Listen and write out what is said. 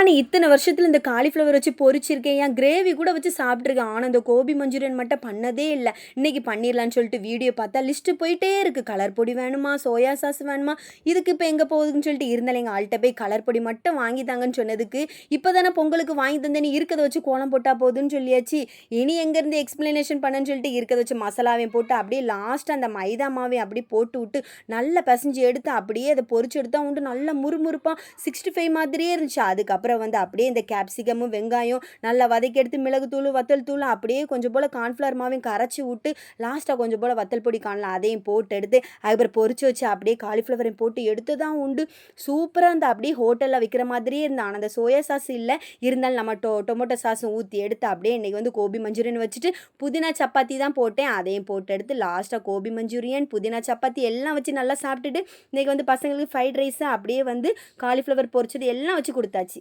ஆனா, இத்தன வருஷத்துல இந்த காலிஃப்ளவர் வச்சு பொரிச்சிருக்கேன். ஏன் கிரேவி கூட வச்சு சாப்பிட்டுருக்கேன். ஆனா, இந்த கோபி மஞ்சூரியன் மட்டும் பண்ணதே இல்ல. இன்னைக்கு பண்ணிரலான்னு சொல்லிட்டு வீடியோ பார்த்தா லிஸ்ட்டு போயிட்டே இருக்கு. கலர் பொடி வேணுமா? சோயா சாஸ் வேணுமா? இதுக்கு இப்ப எங்க போகுதுன்னு சொல்லிட்டு இருந்தாலும் எங்க ஆள்ட்ட போய் கலர் பொடி மட்டும் வாங்கி தாங்கன்னு சொன்னதுக்கு, "இப்ப தானே பொங்கலுக்கு வாங்கி தந்தேன்னு இருக்கத வச்சு கோலம் போட்டா போதுன்னு சொல்லியாச்சு. இனி எங்கேருந்து எக்ஸ்ப்ளனேஷன் பண்ணன்னு" சொல்லிட்டு இருக்கத வச்சு மசாலாவையும் போட்டு அப்படியே லாஸ்ட்டா அந்த மைதா மாவையும் அப்படியே போட்டுவுட்டு, நல்லா பெசஞ்சு எடுத்து அப்படியே அத பொரிச்சு எடுத்தா உண்டு நல்லா முறுமுறுப்பா 65 மாதிரியே இருந்துச்சு. அதுக்கப்புறம் வந்து அப்படியே இந்த கேப்சிகமும், வெங்காயம் நல்லா வதக்கி எடுத்து மிளகுத்தூளு, வத்தல் தூளு அப்படியே கொஞ்சம் போல கார்ன்ஃப்ளவர் மாவையும் கரைச்சு விட்டு, லாஸ்ட்டா கொஞ்சம் போல வத்தல் பொடி காணல அதையும் போட்டு எடுத்து, அதுக்கப்புறம் பொரிச்சு வச்சு அப்படியே காலிஃப்ளவரையும் போட்டு எடுத்து தான் உண்டு. சூப்பரா இருந்த அப்படியே ஹோட்டல்ல விக்கிற மாதிரியே இருந்த. ஆனா, அந்த சோயா சாஸ் இல்ல. இருந்தாலும் நம்ம டொமேட்டோ சாஸும் ஊத்தி எடுத்து அப்படியே இன்னைக்கு வந்து கோபி மஞ்சூரியன் வச்சுட்டு, புதினா சப்பாத்தி தான் போட்டேன். அதையும் போட்டு எடுத்து லாஸ்ட்டா கோபி மஞ்சூரியன், புதினா சப்பாத்தி எல்லாம் வச்சு நல்லா சாப்பிட்டுட்டு, இன்னைக்கு வந்து பசங்களுக்கு ஃப்ரைட் ரைஸு அப்படியே வந்து காலிஃப்ளவர் பொரிச்சது எல்லாம் வச்சு குடுத்தாச்சு.